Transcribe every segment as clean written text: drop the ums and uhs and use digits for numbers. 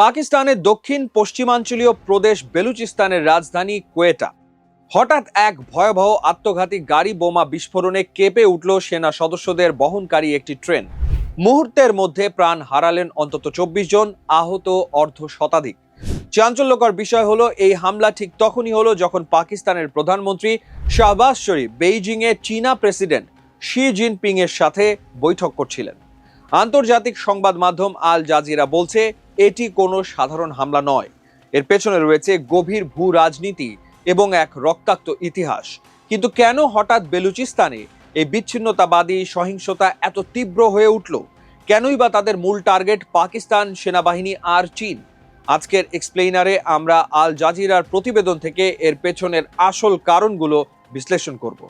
পাকিস্তানের দক্ষিণ পশ্চিমাঞ্চলীয় প্রদেশ বেলুচিস্তানের রাজধানী কোয়েটা। হঠাৎ এক ভয়াবহ আত্মঘাতী গাড়ি বোমা বিস্ফোরণে কেঁপে উঠল সেনা সদস্যদের বহনকারী একটি ট্রেন। মুহূর্তের মধ্যে প্রাণ হারালেন অন্তত ২৪ জন, আহত অর্ধ শতাধিক। চাঞ্চল্যকর বিষয় হলো, এই হামলা ঠিক তখনই হলো যখন পাকিস্তানের প্রধানমন্ত্রী শাহবাজ শরীফ বেইজিংয়ে চীনা প্রেসিডেন্ট শি জিনপিং এর সাথে বৈঠক করছিলেন। আন্তর্জাতিক সংবাদ মাধ্যম আল জাজিরা বলছে, এটি কোনো সাধারণ হামলা নয়, এর পেছনে রয়েছে গভীর ভূ রাজনীতি এবং এক রক্তাক্ত ইতিহাস। কিন্তু কেন হঠাৎ বেলুচিস্তানে এই বিচ্ছিন্নতাবাদী সহিংসতা এত তীব্র হয়ে উঠল? কেনই বা তাদের মূল টার্গেট পাকিস্তান সেনাবাহিনী আর চীন? আজকের এক্সপ্লেইনারে আমরা আল জাজিরার প্রতিবেদন থেকে এর পেছনের আসল কারণগুলো বিশ্লেষণ করব।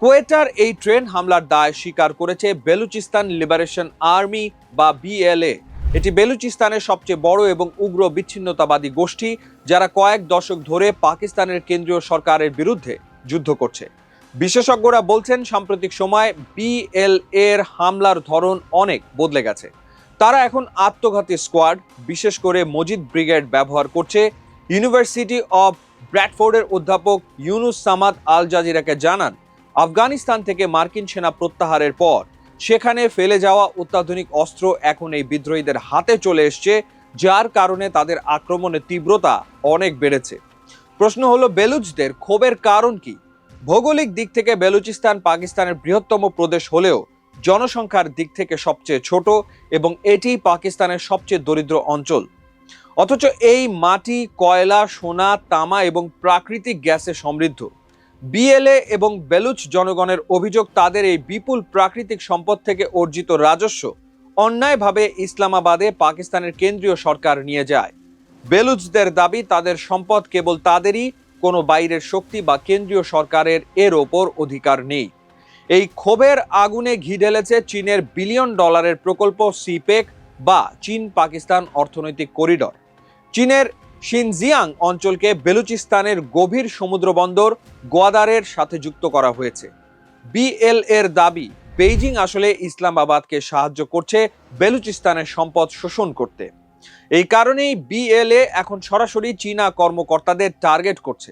কোয়েটার এই ট্রেন হামলার দায় স্বীকার করেছে বেলুচিস্তান লিবারেশন আর্মি বা বিএলএ। এটি বেলুচিস্তানের সবচেয়ে বড় এবং উগ্র বিচ্ছিন্নতাবাদী গোষ্ঠী, যারা কয়েক দশক ধরে পাকিস্তানের কেন্দ্রীয় সরকারের বিরুদ্ধে যুদ্ধ করছে। বিশেষজ্ঞরা বলছেন, সাম্প্রতিক সময় বিএলএ এর হামলার ধরন অনেক বদলে গেছে। তারা এখন আত্মঘাতী স্কোয়াড, বিশেষ করে মজিদ ব্রিগেড ব্যবহার করছে। ইউনিভার্সিটি অব ব্র্যাডফোর্ডের অধ্যাপক ইউনুস সামাদ আল জাজিরাকে জানান, আফগানিস্তান থেকে মার্কিন সেনা প্রত্যাহারের পর সেখানে ফেলে যাওয়া অত্যাধুনিক অস্ত্র এখন এই বিদ্রোহীদের হাতে চলে এসছে, যার কারণে তাদের আক্রমণের তীব্রতা অনেক বেড়েছে। প্রশ্ন হলো, বেলুচদের ক্ষোভের কারণ কি? ভৌগোলিক দিক থেকে বেলুচিস্তান পাকিস্তানের বৃহত্তম প্রদেশ হলেও জনসংখ্যার দিক থেকে সবচেয়ে ছোট এবং এটি পাকিস্তানের সবচেয়ে দরিদ্র অঞ্চল। অথচ এই মাটি, কয়লা, সোনা, তামা এবং প্রাকৃতিক গ্যাসে সমৃদ্ধ। বিএলএ এবং বেলুচ জনগণের অভিযোগ, তাদের এই বিপুল প্রাকৃতিক সম্পদ থেকে অর্জিত রাজস্ব অন্যায়ভাবে ইসলামাবাদে পাকিস্তানের কেন্দ্রীয় সরকার নিয়ে যায়। বেলুচদের দাবি, তাদের সম্পদ কেবল তাদেরই, কোনো বাইরের শক্তি বা কেন্দ্রীয় সরকারের এর ওপর অধিকার নেই। এই ক্ষোভের আগুনে ঘি ঢেলেছে চীনের বিলিয়ন ডলারের প্রকল্প সিপেক বা চীন পাকিস্তান অর্থনৈতিক করিডর। চীনের শিনজিয়াং অঞ্চলকে বেলুচিস্তানের গভীর সমুদ্রবন্দর গোয়াদারের সাথে যুক্ত করা হয়েছে। বিএল এর দাবি, বেইজিং আসলে ইসলামাবাদকে সাহায্য করছে বেলুচিস্তানের সম্পদ শোষণ করতে। এই কারণেই বিএলএ এখন সরাসরি চীনা কর্মকর্তাদের টার্গেট করছে।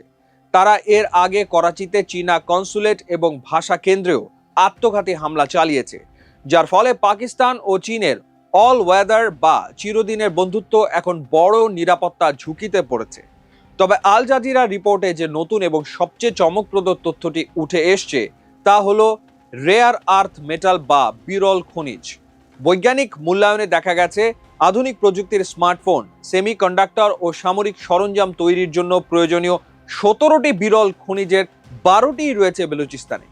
তারা এর আগে করাচিতে চীনা কনসুলেট এবং ভাষা কেন্দ্রেও আত্মঘাতী হামলা চালিয়েছে, যার ফলে পাকিস্তান ও চীনের অল ওয়েদার বা চিরদিনের বন্ধুত্ব এখন বড় নিরাপত্তা ঝুঁকিতে পড়েছে। তবে আল জাজিরা রিপোর্টে যে নতুন এবং সবচেয়ে চমকপ্রদ তথ্যটি উঠে এসছে, তা হলো রেয়ার আর্থ মেটাল বা বিরল খনিজ। বৈজ্ঞানিক মূল্যায়নে দেখা গেছে, আধুনিক প্রযুক্তির স্মার্টফোন, সেমিকন্ডাক্টর ও সামরিক সরঞ্জাম তৈরির জন্য প্রয়োজনীয় 17টি বিরল খনিজের 12টি রয়েছে বেলুচিস্তানে।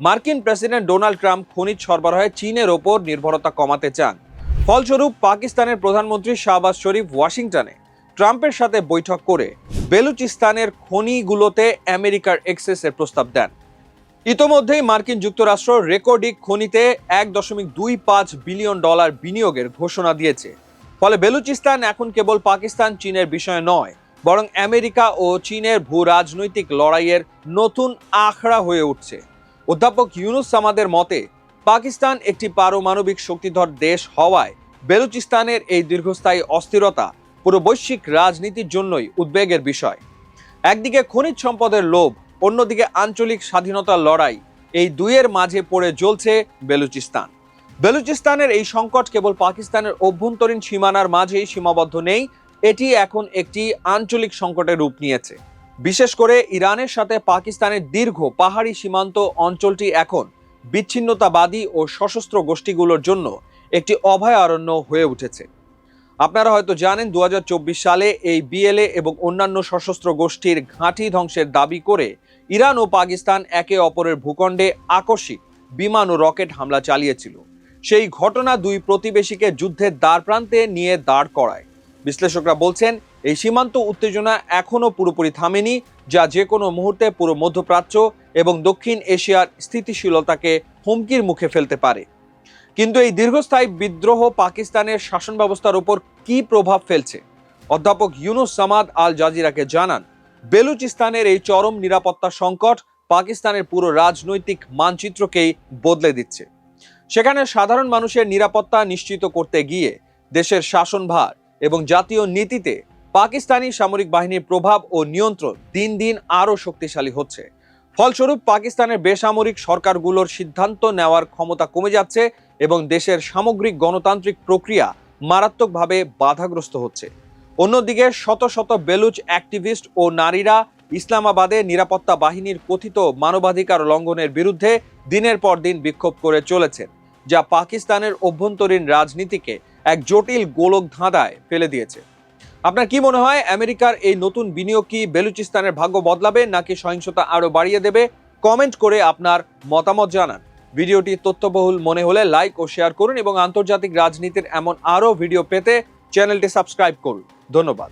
মার্কিন প্রেসিডেন্ট ডোনাল্ড ট্রাম্প খনিজ সরবরাহে চীনের ওপর নির্ভরতা কমাতে চান। ফলস্বরূপ পাকিস্তানের প্রধানমন্ত্রী শাহবাজ শরীফ ওয়াশিংটনে ট্রাম্পের সাথে বৈঠক করে বেলুচিস্তানের খনিগুলোতে আমেরিকার এক্সেসের প্রস্তাব দেন। ইতোমধ্যেই মার্কিন যুক্তরাষ্ট্র রেকর্ডিক খনিতে $1.25 বিলিয়ন বিনিয়োগের ঘোষণা দিয়েছে। ফলে বেলুচিস্তান এখন কেবল পাকিস্তান চীনের বিষয় নয়, বরং আমেরিকা ও চীনের ভূ রাজনৈতিক লড়াইয়ের নতুন আখড়া হয়ে উঠছে। অধ্যাপক ইউনুস সামাদের মতে, পাকিস্তান একটি পারমাণবিক শক্তিধর দেশ হওয়ায় বেলুচিস্তানের এই দীর্ঘস্থায়ী অস্থিরতা পুরো বৈশ্বিক রাজনীতির জন্যই উদ্বেগের বিষয়। একদিকে খনিজ সম্পদের লোভ, অন্যদিকে আঞ্চলিক স্বাধীনতার লড়াই, এই দুইয়ের মাঝে পড়ে জ্বলছে বেলুচিস্তান। বেলুচিস্তানের এই সংকট কেবল পাকিস্তানের অভ্যন্তরীণ সীমানার মাঝেই সীমাবদ্ধ নেই, এটি এখন একটি আঞ্চলিক সংকটের রূপ নিয়েছে। বিশেষ করে ইরানের সাথে পাকিস্তানের দীর্ঘ পাহাড়ি সীমান্ত অঞ্চলটি এখন বিচ্ছিন্নতাবাদী ও সশস্ত্র গোষ্ঠীগুলোর জন্য একটি অভয়ারণ্য হয়ে উঠেছে। আপনারা হয়তো জানেন, 2024 সালে এই বিএলএ এবং অন্যান্য সশস্ত্র গোষ্ঠীর ঘাঁটি ধ্বংসের দাবি করে ইরান ও পাকিস্তান একে অপরের ভূখণ্ডে আকস্মিক বিমান ও রকেট হামলা চালিয়েছিল। সেই ঘটনা দুই প্রতিবেশীকে যুদ্ধের দ্বারপ্রান্তে নিয়ে দাঁড় করায়। বিশ্লেষকরা বলছেন, এই সীমান্ত উত্তেজনা এখনো পুরোপুরি থামেনি, যা যে কোনো মুহূর্তে পুরো মধ্যপ্রাচ্য এবং দক্ষিণ এশিয়ার স্থিতিশীলতাকে হুমকির মুখে ফেলতে পারে। কিন্তু এই দীর্ঘস্থায়ী বিদ্রোহ পাকিস্তানের শাসন ব্যবস্থার উপর কি প্রভাব ফেলছে? অধ্যাপক ইউনুস সামাদ আল জাজিরাকে জানান, বেলুচিস্তানের এই চরম নিরাপত্তা সংকট পাকিস্তানের পুরো রাজনৈতিক মানচিত্রকেই বদলে দিচ্ছে। সেখানে সাধারণ মানুষের নিরাপত্তা নিশ্চিত করতে গিয়ে দেশের শাসনভার এবং জাতীয় নীতিতে পাকিস্তানি সামরিক বাহিনীর প্রভাব ও নিয়ন্ত্রণ দিন দিন আরও শক্তিশালী হচ্ছে। ফলস্বরূপ পাকিস্তানের বেসামরিক সরকারগুলোর সিদ্ধান্ত নেওয়ার ক্ষমতা কমে যাচ্ছে এবং দেশের সামগ্রিক গণতান্ত্রিক প্রক্রিয়া মারাত্মকভাবে বাধাগ্রস্ত হচ্ছে। অন্যদিকে শত শত বেলুচ অ্যাক্টিভিস্ট ও নারীরা ইসলামাবাদে নিরাপত্তা বাহিনীর কথিত মানবাধিকার লঙ্ঘনের বিরুদ্ধে দিনের পর দিন বিক্ষোভ করে চলেছেন, যা পাকিস্তানের অভ্যন্তরীণ রাজনীতিকে এক জটিল গোলক ধাঁধায় ফেলে দিয়েছে। আপনার কি মনে হয়, আমেরিকার এই নতুন বিনিয়োগ কি বেলুচিস্তানের ভাগ্য বদলাবে নাকি সহিংসতা আরো বাড়িয়ে দেবে? কমেন্ট করে আপনার মতামত জানান। ভিডিওটি তথ্যবহুল মনে হলে লাইক ও শেয়ার করুন এবং আন্তর্জাতিক রাজনীতির এমন আরো ভিডিও পেতে চ্যানেলটি সাবস্ক্রাইব করুন। ধন্যবাদ।